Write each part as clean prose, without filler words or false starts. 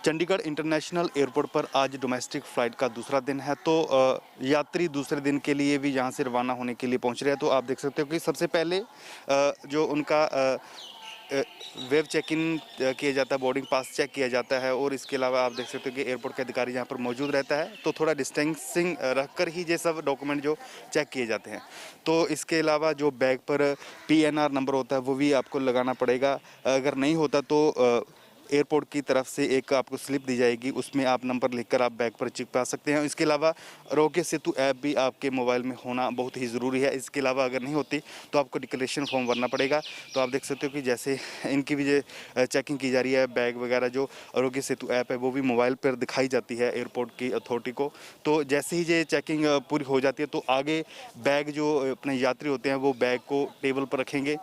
Chandigarh international airport पर आज domestic flight का दूसरा दिन है, तो यात्री दूसरे दिन के लिए भी यहाँ से रवाना होने के लिए पहुँच रहे हैं। तो आप देख सकते हो कि सबसे पहले जो उनका वेब चेक इन किया जाता है, बोर्डिंग पास चेक किया जाता है, और इसके अलावा आप देख सकते हो कि एयरपोर्ट के अधिकारी यहाँ पर मौजूद रहता है, तो थोड़ा डिस्टेंसिंग रखकर ही ये सब डॉक्यूमेंट जो चेक किए जाते हैं। तो इसके अलावा जो बैग पर PNR नंबर होता है वो भी आपको लगाना पड़ेगा। अगर नहीं होता तो एयरपोर्ट की तरफ से एक आपको स्लिप दी जाएगी, उसमें आप नंबर लिखकर आप बैग पर चिपका सकते हैं। इसके अलावा आरोग्य सेतु ऐप भी आपके मोबाइल में होना बहुत ही ज़रूरी है। इसके अलावा अगर नहीं होती तो आपको डिक्लेरेशन फॉर्म भरना पड़ेगा। तो आप देख सकते हो कि जैसे इनकी भी जो चेकिंग की जा रही है, बैग वगैरह जो आरोग्य सेतु ऐप है वो भी मोबाइल पर दिखाई जाती है एयरपोर्ट की अथॉरिटी को। तो जैसे ही ये चेकिंग पूरी हो जाती है तो आगे बैग जो अपने यात्री होते हैं वो बैग को टेबल पर रखेंगे,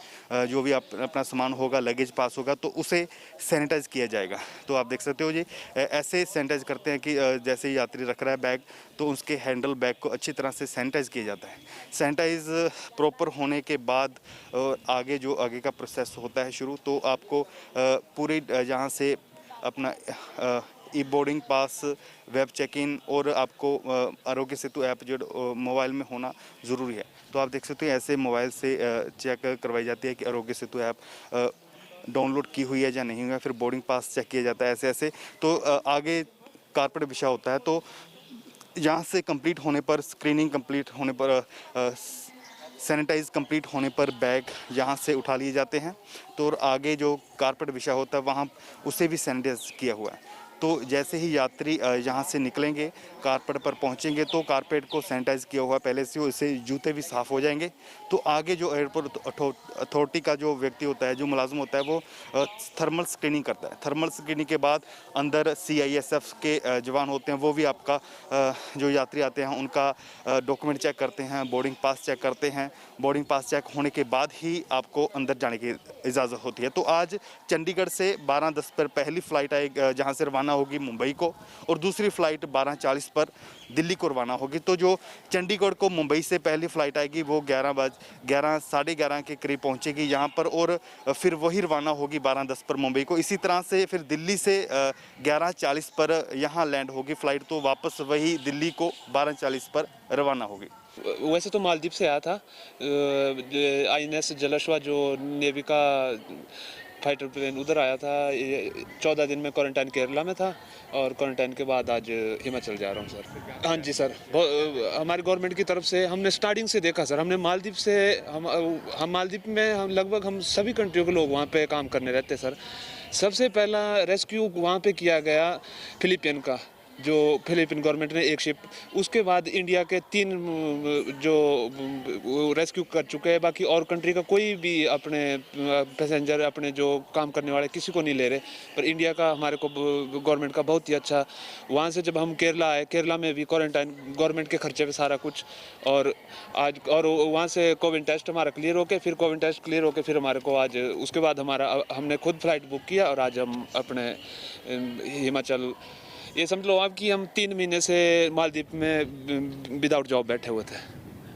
जो भी अपना सामान होगा, लगेज पास होगा तो उसे सैनिटाइज किया जाएगा। तो आप देख सकते हो जी, ऐसे सैनिटाइज करते हैं कि जैसे यात्री रख रहा है बैग तो उसके हैंडल बैग को अच्छी तरह से सैनिटाइज किया जाता है। सैनिटाइज प्रॉपर होने के बाद आगे का प्रोसेस होता है शुरू। तो आपको पूरी यहाँ से अपना e boarding pass, web check in और आपको आरोग्य सेतु ऐप जो मोबाइल में होना ज़रूरी है। तो आप देख सकते हो ऐसे मोबाइल से चेक करवाई जाती है कि आरोग्य सेतु ऐप डाउनलोड की हुई है या नहीं हुई है। फिर बोर्डिंग पास चेक किया जाता है ऐसे तो आगे कारपेट बिछा होता है। तो यहाँ से कंप्लीट होने पर, स्क्रीनिंग कंप्लीट होने पर, सैनिटाइज कंप्लीट होने पर बैग यहाँ से उठा लिए जाते हैं। तो और आगे जो कारपेट बिछा होता है वहाँ उसे भी सैनिटाइज किया हुआ है। तो जैसे ही यात्री यहाँ से निकलेंगे, कारपेट पर पहुँचेंगे तो कारपेट को सैनिटाइज किया हुआ पहले से, उससे जूते भी साफ़ हो जाएंगे। तो आगे जो एयरपोर्ट अथॉरिटी का जो व्यक्ति होता है, जो मुलाजिम होता है, वो थर्मल स्क्रीनिंग करता है। थर्मल स्क्रीनिंग के बाद अंदर CISF के जवान होते हैं, वो भी आपका जो यात्री आते हैं उनका डॉक्यूमेंट चेक करते हैं, बोर्डिंग पास चेक करते हैं। बोर्डिंग पास चेक होने के बाद ही आपको अंदर जाने की इजाज़त होती है। तो आज चंडीगढ़ से 12:10 पर पहली फ़्लाइट आएगी जहाँ से रवाना होगी मुंबई को, और दूसरी फ़्लाइट 12:40 पर दिल्ली को रवाना होगी। तो जो चंडीगढ़ को मुंबई से पहली फ़्लाइट आएगी वो 11 साढ़े 11 के करीब पहुँचेगी यहाँ पर, और फिर वही रवाना होगी 12:10 पर मुंबई को। इसी तरह से फिर दिल्ली से 11:40 पर यहाँ लैंड होगी फ़्लाइट, तो वापस वही दिल्ली को 12:40 पर रवाना होगी। वैसे तो मालदीव से आया था, INS जलश्वा जो नेवी का फाइटर प्लेन उधर आया था। 14 दिन में क्वारंटाइन केरला में था, और क्वारंटाइन के बाद आज हिमाचल जा रहा हूँ सर। हाँ जी सर, हमारी गवर्नमेंट की तरफ से हमने स्टार्टिंग से देखा सर। हमने मालदीव से हम मालदीव में हम सभी कंट्रियों के लोग वहाँ पे काम करने रहते सर। सबसे पहला रेस्क्यू वहाँ पे किया गया फिलीपीन का, जो फिलीपीन गवर्नमेंट ने एक शिप, उसके बाद इंडिया के 3 जो रेस्क्यू कर चुके हैं। बाकी और कंट्री का कोई भी अपने पैसेंजर, अपने जो काम करने वाले किसी को नहीं ले रहे। पर इंडिया का हमारे को गवर्नमेंट का बहुत ही अच्छा। वहाँ से जब हम केरला आए, केरला में भी क्वारंटाइन गवर्नमेंट के खर्चे पे सारा कुछ, और आज और वहाँ से कोविड टेस्ट हमारा क्लियर होके, फिर कोविड टेस्ट क्लियर होके फिर हमारे को आज उसके बाद हमने खुद फ्लाइट बुक किया, और आज हम अपने हिमाचल, ये समझ लो आप कि हम 3 महीने से मालदीव में विदाउट जॉब बैठे हुए थे।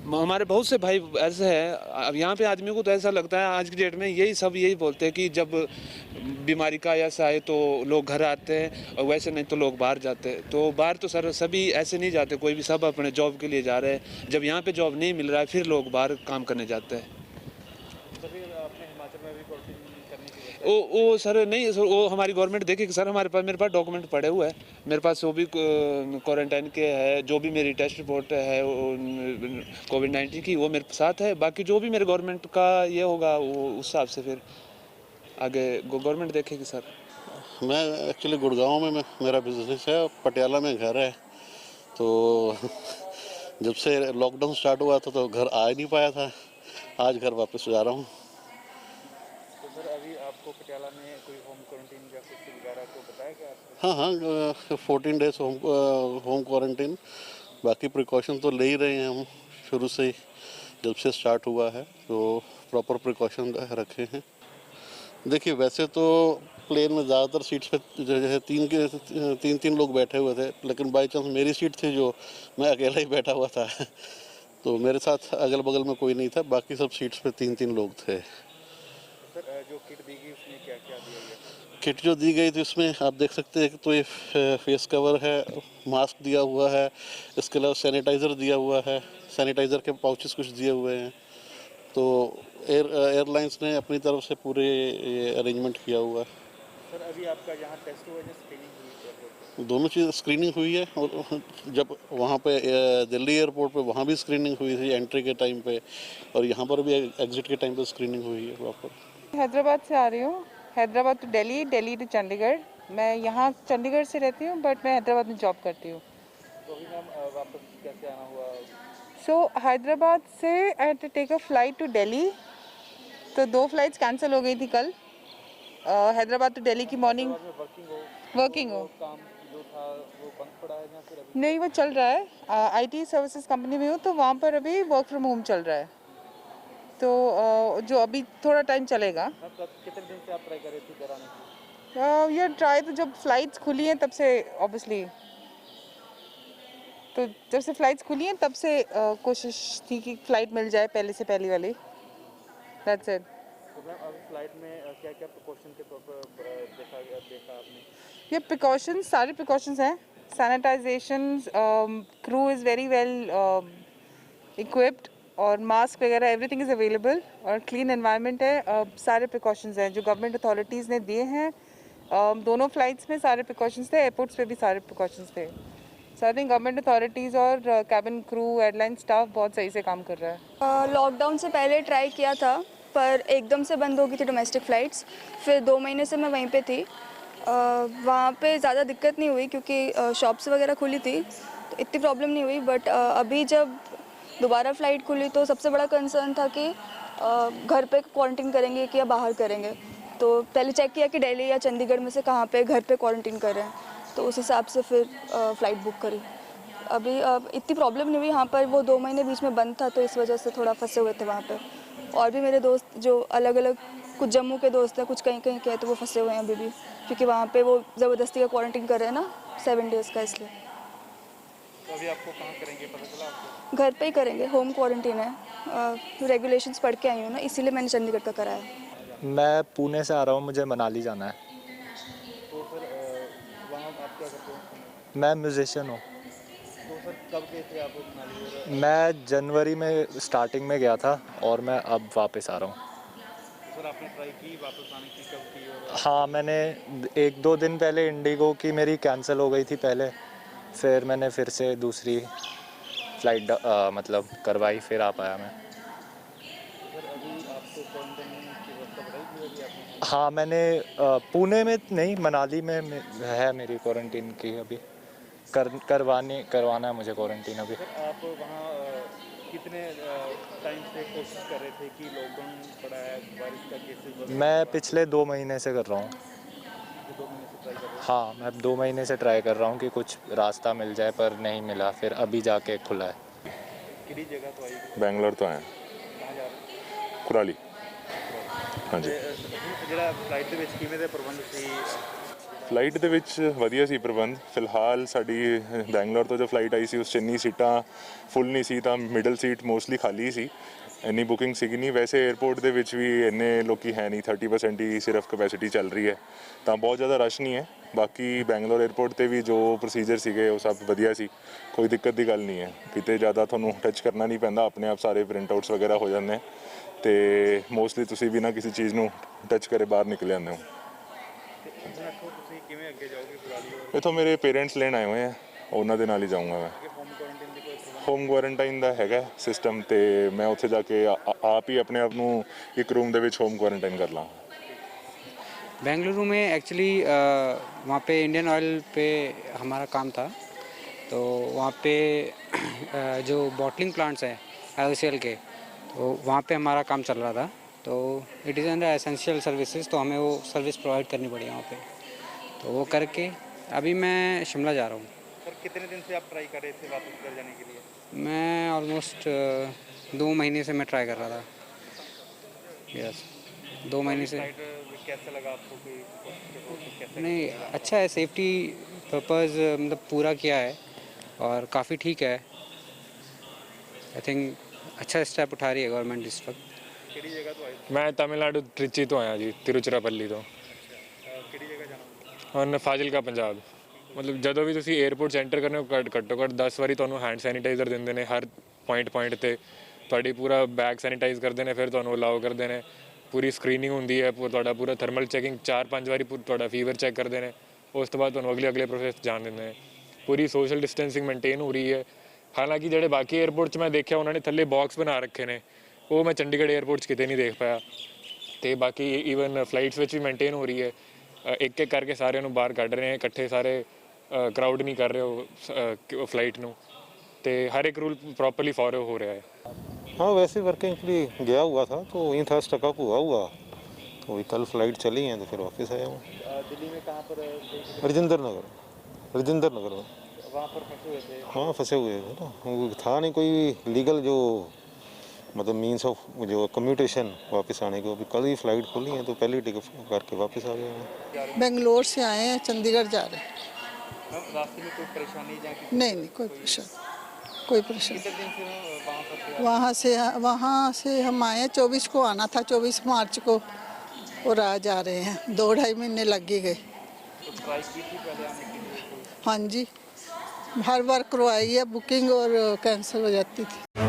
हमारे बहुत से भाई ऐसे हैं। अब यहाँ पे आदमी को तो ऐसा लगता है आज की डेट में यही बोलते हैं कि जब बीमारी का ऐसा आए तो लोग घर आते हैं, और वैसे नहीं तो लोग बाहर जाते हैं। तो बाहर तो सर सभी ऐसे नहीं जाते, कोई भी, सब अपने जॉब के लिए जा रहे हैं। जब यहाँ पे जॉब नहीं मिल रहा है फिर लोग बाहर काम करने जाते हैं। वो सर नहीं सर, वो हमारी गवर्नमेंट देखेगी सर। मेरे पास डॉक्यूमेंट पड़े हुए हैं, मेरे पास वो भी क्वारंटाइन के है, जो भी मेरी टेस्ट रिपोर्ट है कोविड-19 की, वो मेरे साथ है। बाकी जो भी मेरे गवर्नमेंट का ये होगा वो उस हिसाब से फिर आगे गवर्नमेंट देखेगी सर। मैं एक्चुअली गुड़गांव में मेरा बिजनेस है, पटियाला में घर है। तो जब से लॉकडाउन स्टार्ट हुआ था तो घर आ ही नहीं पाया था, आज घर वापस जा रहा हूँ। सर अभी आपको पटियाला में कोई होम क्वारंटीन या कुछ वगैरह को बताया गया? हाँ, 14 डेज होम क्वारंटीन। बाकी प्रिकॉशन तो ले ही रहे हैं हम शुरू से ही, जब से स्टार्ट हुआ है तो प्रॉपर प्रिकॉशन रखे हैं। देखिए वैसे तो प्लेन में ज़्यादातर सीट्स पे जो है 3 लोग बैठे हुए थे, लेकिन बाई चांस मेरी सीट थी जो मैं अकेला ही बैठा हुआ था। तो मेरे साथ अगल बगल में कोई नहीं था, बाकी सब सीट्स पे 3 लोग थे। सर जो किट दी गई उसमें क्या क्या दिया गया? किट जो दी गई थी उसमें आप देख सकते हैं कि तो ये फेस कवर है, मास्क दिया हुआ है, इसके अलावा सैनिटाइज़र दिया हुआ है, सैनिटाइज़र के पाउचेस कुछ दिए हुए हैं। तो एयरलाइंस ने अपनी तरफ से पूरे ये अरेंजमेंट किया हुआ है। सर अभी आपका यहाँ टेस्ट हुआ या स्क्रीनिंग हुई एयरपोर्ट पे? दोनों चीज़ स्क्रीनिंग हुई है, और जब वहाँ पे दिल्ली एयरपोर्ट पे वहाँ भी स्क्रीनिंग हुई थी एंट्री के टाइम पे, और यहाँ पर भी एग्जिट के टाइम पे स्क्रीनिंग हुई है प्रॉपर। हैदराबाद से आ रही हूँ। Hyderabad to Delhi, Delhi to Chandigarh. मैं यहाँ चंडीगढ़ से रहती हूँ बट मैं हैदराबाद में जॉब करती हूँ। तो अभी मैम वापस कैसे आना हुआ? सो हैदराबाद से I had to take a flight to Delhi. तो 2 फ्लाइट्स कैंसिल हो गई थी कल। हैदराबाद टू दिल्ली की मॉर्निंग वर्किंग हो काम जो था वो बंद पड़ा है या फिर अभी? नहीं, वो चल रहा है। आईटी सर्विसेज कंपनी में हूँ तो वहाँ पर अभी वर्क फ्रॉम होम चल रहा है। तो जो अभी थोड़ा टाइम चलेगा। कितने दिन से आप ट्राई कर रहे थे इधर आने की? ये ट्राई तो जब फ्लाइट्स खुली हैं तब से ऑब्वियसली, तो जब से फ्लाइट्स खुली हैं तब से कोशिश थी कि फ़्लाइट मिल जाए पहले से पहली वाली। That's it. तो मैम अभी फ्लाइट में क्या क्या प्रिकॉशन के तौर पर देखा आपने? ये प्रिकॉशंस, सारे प्रिकॉशंस हैं। Sanitisation, crew is very well equipped, और मास्क वगैरह एवरीथिंग इज़ अवेलेबल, और क्लीन एनवायरनमेंट है। सारे प्रिकॉशंस हैं जो गवर्नमेंट अथॉरिटीज़ ने दिए हैं। दोनों फ्लाइट्स में सारे प्रिकॉशंस थे, एयरपोर्ट्स पे भी सारे प्रिकॉशंस थे। सो आई थिंक गवर्नमेंट अथॉरिटीज़ और कैबिन क्रू, एयरलाइन स्टाफ बहुत सही से काम कर रहा है। लॉकडाउन से पहले ट्राई किया था पर एकदम से बंद हो गई थी डोमेस्टिक फ़्लाइट्स। फिर 2 महीने से मैं वहीं पे थी। वहाँ पे ज़्यादा दिक्कत नहीं हुई क्योंकि शॉप्स वगैरह खुली थी, तो इतनी प्रॉब्लम नहीं हुई। बट अभी जब दोबारा फ़्लाइट खुली तो सबसे बड़ा कंसर्न था कि घर पे क्वारंटीन करेंगे कि या बाहर करेंगे। तो पहले चेक किया कि दिल्ली या चंडीगढ़ में से कहाँ पे घर पे क्वारंटीन करें, तो उस हिसाब से फिर फ़्लाइट बुक करी। अभी इतनी प्रॉब्लम नहीं हुई यहाँ पर। वो 2 महीने बीच में बंद था तो इस वजह से थोड़ा फंसे हुए थे वहाँ पे। और भी मेरे दोस्त जो अलग अलग, कुछ जम्मू के दोस्त हैं, कुछ कहीं कहीं के हैं, तो वो फंसे हुए हैं अभी भी, क्योंकि वहाँ पे वो ज़बरदस्ती का क्वारंटीन कर रहे हैं ना 7 डेज़ का, इसलिए। तो अभी आपको कहाँ करेंगे पता चला आपको? घर पे ही करेंगे, होम क्वारंटीन है। रेगुलेशंस पढ़ के आई हूँ ना, इसीलिए मैंने चंडीगढ़ का कराया। मैं पुणे से आ रहा हूँ, मुझे मनाली जाना है। तो सर वहाँ आप क्या करते हो? मैं म्यूजिशियन हूँ। तो सर कब गए थे आप मनाली? मैं जनवरी में स्टार्टिंग में गया था और मैं अब वापस आ रहा हूँ। तो सर आपने ट्राई की वापस आने की, कब की? और हाँ, मैंने 1-2 दिन पहले इंडिगो की मेरी कैंसिल हो गई थी पहले, फिर मैंने फिर से दूसरी फ़्लाइट मतलब करवाई, फिर आ पाया मैं। सर अभी आपको क्वारंटाइन की व्यवस्था बढ़ाई थी अभी आपने? हाँ, मैंने पुणे में नहीं, मनाली में है मेरी क्वारंटीन की अभी। करवाना है मुझे क्वारंटीन अभी। सर आप वहाँ कितने टाइम से कोशिश कर रहे थे कि लॉकडाउन पड़ा है, बारिश का केसेस? मैं पिछले 2 महीने से कर रहा हूँ। 2 महीने से ट्राई कर रहे हैं? हाँ, मैं 2 महीने से ट्राई कर रहा हूँ कि कुछ रास्ता मिल जाए, पर नहीं मिला, फिर अभी जाके खुला है। किसी जगह तो आई? बैंगलोर तो आए कहाँ जा रहे हैं? कुराली। हाँ जी। ਜਿਹੜਾ ਫਲਾਈਟ ਦੇ ਵਿੱਚ ਕਿਵੇਂ ਦੇ ਪ੍ਰਬੰਧ ਸੀ? ਫਲਾਈਟ ਦੇ ਵਿੱਚ ਵਧੀਆ ਸੀ ਪ੍ਰਬੰਧ। ਫਿਲਹਾਲ ਸਾਡੀ ਬੈਂਗਲੌਰ ਤੋਂ ਜੋ ਫਲਾਈਟ ਆਈ ਸੀ ਉਸ 'ਚ ਇੰਨੀ ਸੀਟਾਂ ਫੁੱਲ ਨਹੀਂ ਸੀ, ਤਾਂ ਮਿਡਲ ਸੀਟ ਮੋਸਟਲੀ ਖਾਲੀ ਸੀ, ਇੰਨੀ ਬੁਕਿੰਗ ਸੀਗੀ ਨਹੀਂ। ਵੈਸੇ 에ਅਰਪੋਰਟ ਦੇ ਵਿੱਚ ਵੀ ਇੰਨੇ ਲੋਕੀ ਹੈ ਨਹੀਂ, 30% ਹੀ ਸਿਰਫ ਕਪੈਸਿਟੀ ਚੱਲ ਰਹੀ ਹੈ, ਤਾਂ ਬਹੁਤ ਜ਼ਿਆਦਾ ਰਸ਼ ਨਹੀਂ ਹੈ। ਬਾਕੀ ਬੈਂਗਲੌਰ 에ਅਰਪੋਰਟ 'ਤੇ ਵੀ ਜੋ ਪ੍ਰੋਸੀਜਰ ਸੀਗੇ ਉਹ ਸਭ ਵਧੀਆ ਸੀ, ਕੋਈ ਦਿੱਕਤ ਦੀ ਗੱਲ ਨਹੀਂ ਹੈ। ਕਿਤੇ ਜ਼ਿਆਦਾ ਤੁਹਾਨੂੰ ਟੱਚ ਕਰਨਾ ਨਹੀਂ ਪੈਂਦਾ, ਆਪਣੇ ਆਪ ਸਾਰੇ ਪ੍ਰਿੰਟ ਆਊਟਸ ਵਗੈਰਾ ਹੋ ਜਾਂਦੇ ਨੇ, ਤੇ ਮੋਸਟਲੀ ਤੁਸੀਂ ਬਿਨਾਂ ਕਿਸੇ ਚੀਜ਼ ਨੂੰ ਟੱਚ ਕਰੇ ਬਾਹਰ ਨਿਕਲ ਆਉਂਦੇ ਹੋ। ਤੁਸੀਂ ਕਿਵੇਂ ਅੱਗੇ ਜਾਓਗੇ ਕੁਰਾਲੀ? ਇੱਥੋਂ ਮੇਰੇ ਪੇਰੈਂਟਸ ਲੈਣ ਆਏ ਹੋਏ ਆ, ਉਹਨਾਂ ਦੇ ਨਾਲ ਹੀ ਜਾਊਂਗਾ ਮੈਂ। ਹੋਮ ਕੁਆਰੰਟਾਈਨ ਦੀ ਕੋਈ ਪ੍ਰਬੰਧ? ਹੋਮ ਕੁਆਰੰਟਾਈਨ ਦਾ ਹੈਗਾ ਸਿਸਟਮ, ਤੇ ਮੈਂ ਉੱਥੇ ਜਾ ਕੇ ਆਪ ਹੀ ਆਪਣੇ ਆਪ ਨੂੰ ਇੱਕ रूम ਦੇ ਵਿੱਚ ਹੋਮ ਕੁਆਰੰਟਾइन कर ਲਾਂ। बेंगलुरु में एक्चुअली वहाँ पे इंडियन ऑयल पे हमारा काम था, तो वहाँ पे जो बॉटलिंग प्लांट्स हैं IOCL के, तो वहाँ पे हमारा काम चल रहा था। तो it is under essential services, तो हमें वो सर्विस प्रोवाइड करनी पड़ी वहाँ पे, तो वो करके अभी मैं शिमला जा रहा हूँ। सर कितने दिन से आप ट्राई कर रहे थे वापस घर जाने के लिए? मैं ऑलमोस्ट 2 महीने से मैं ट्राई कर रहा था। यस, 2 महीने से। फ्लाइट कैसा लगा आपको? कोई कैसे? नहीं, अच्छा है, सेफ्टी पर्पज़ मतलब पूरा किया है और काफ़ी ठीक है। आई थिंक अच्छा स्टेप उठा रही है गवर्नमेंट इस वक्त। ਕਿਹੜੀ ਜਗ੍ਹਾ ਤੋਂ ਆਏ ਮੈਂ ਤਮਿਲਨਾਡੂ ਤ੍ਰਿਚੀ ਤੋਂ ਆਇਆ ਜੀ, ਤਿਰੁਚਿਰਾਪੱਲੀ ਤੋਂ। ਕਿਹੜੀ ਜਗ੍ਹਾ ਜਾਣਾ? ਹੁਣ ਫਾਜ਼ਿਲਕਾ ਪੰਜਾਬ। ਮਤਲਬ ਜਦੋਂ ਵੀ ਤੁਸੀਂ 에ਅਰਪੋਰਟ 'ਚ ਐਂਟਰ ਕਰਨੇ ਹੋ ਘੱਟੋ ਘੱਟ 10 ਵਾਰੀ ਤੁਹਾਨੂੰ ਹੈਂਡ ਸੈਨੀਟਾਈਜ਼ਰ ਦਿੰਦੇ ਨੇ ਹਰ ਪੁਆਇੰਟ ਤੇ। ਤੁਹਾਡੀ ਪੂਰਾ ਬੈਗ ਸੈਨੀਟਾਈਜ਼ ਕਰਦੇ ਨੇ, ਫਿਰ ਤੁਹਾਨੂੰ ਅਲਾਓ ਕਰਦੇ ਨੇ। ਪੂਰੀ ਸਕਰੀਨਿੰਗ ਹੁੰਦੀ ਹੈ, ਤੁਹਾਡਾ ਪੂਰਾ ਥਰਮਲ ਚੈਕਿੰਗ 4-5 ਵਾਰੀ ਤੁਹਾਡਾ ਫੀਵਰ ਚੈੱਕ ਕਰਦੇ ਨੇ। ਉਸ ਤੋਂ ਬਾਅਦ ਤੁਹਾਨੂੰ ਅਗਲੇ ਪ੍ਰੋਸੈਸ ਜਾਣ ਦਿੰਦੇ ਨੇ। ਪੂਰੀ ਸੋਸ਼ਲ ਡਿਸਟੈਂਸਿੰਗ ਮੇਨਟੇਨ ਹੋ ਰਹੀ ਹੈ। ਹਾਲਾਂਕਿ ਜਿਹੜੇ ਬਾਕੀ 에ਅਰਪੋਰਟ 'ਚ ਮੈਂ ਦੇਖਿਆ ਉਹਨਾਂ ਨੇ ਥੱਲੇ ਬਾਕਸ ਬਣਾ ਰੱਖੇ ਨੇ, ਉਹ ਮੈਂ ਚੰਡੀਗੜ੍ਹ 에ਅਰਪੋਰਟ 'ਚ ਕਿਤੇ ਨਹੀਂ ਦੇਖ ਪਾਇਆ। ਅਤੇ ਬਾਕੀ ਈਵਨ ਫਲਾਈਟਸ ਵਿੱਚ ਵੀ ਮੇਨਟੇਨ ਹੋ ਰਹੀ ਹੈ। ਇੱਕ ਕਰਕੇ ਸਾਰਿਆਂ ਨੂੰ ਬਾਹਰ ਕੱਢ ਰਹੇ ਨੇ, ਇਕੱਠੇ ਸਾਰੇ क्राउड नहीं कर रहे हो फ्लाइट ਨੂੰ, ਤੇ हर एक रूल प्रॉपर्ली फॉलो हो रहा है। हाँ वैसे वर्किंग के लिए गया हुआ था तो वहीं था, स्टकअप हुआ तो वही कल फ्लाइट चली हैं तो फिर वापस आया हूँ। दिल्ली में कहाँ पर? राजेंद्र नगर में। वहाँ पर फंसे हुए थे? हाँ फंसे हुए थे ना, वो था नहीं कोई लीगल जो मतलब मीन्स ऑफ जो कम्यूटेशन वापस आने की। अभी कल ही फ़्लाइट खोली है तो पहले टिकट करके वापस आ गए हैं। बेंगलोर से आए हैं, चंडीगढ़ जा रहे हैं। रास्ते में कोई परेशानी? नहीं कोई परेशानी। वहाँ से हम आए हैं, 24 को आना था, 24 मार्च को, और आज जा रहे हैं। 2-2.5 महीने लग ही गए। हाँ जी, हर बार करवाई है बुकिंग और कैंसिल हो जाती थी।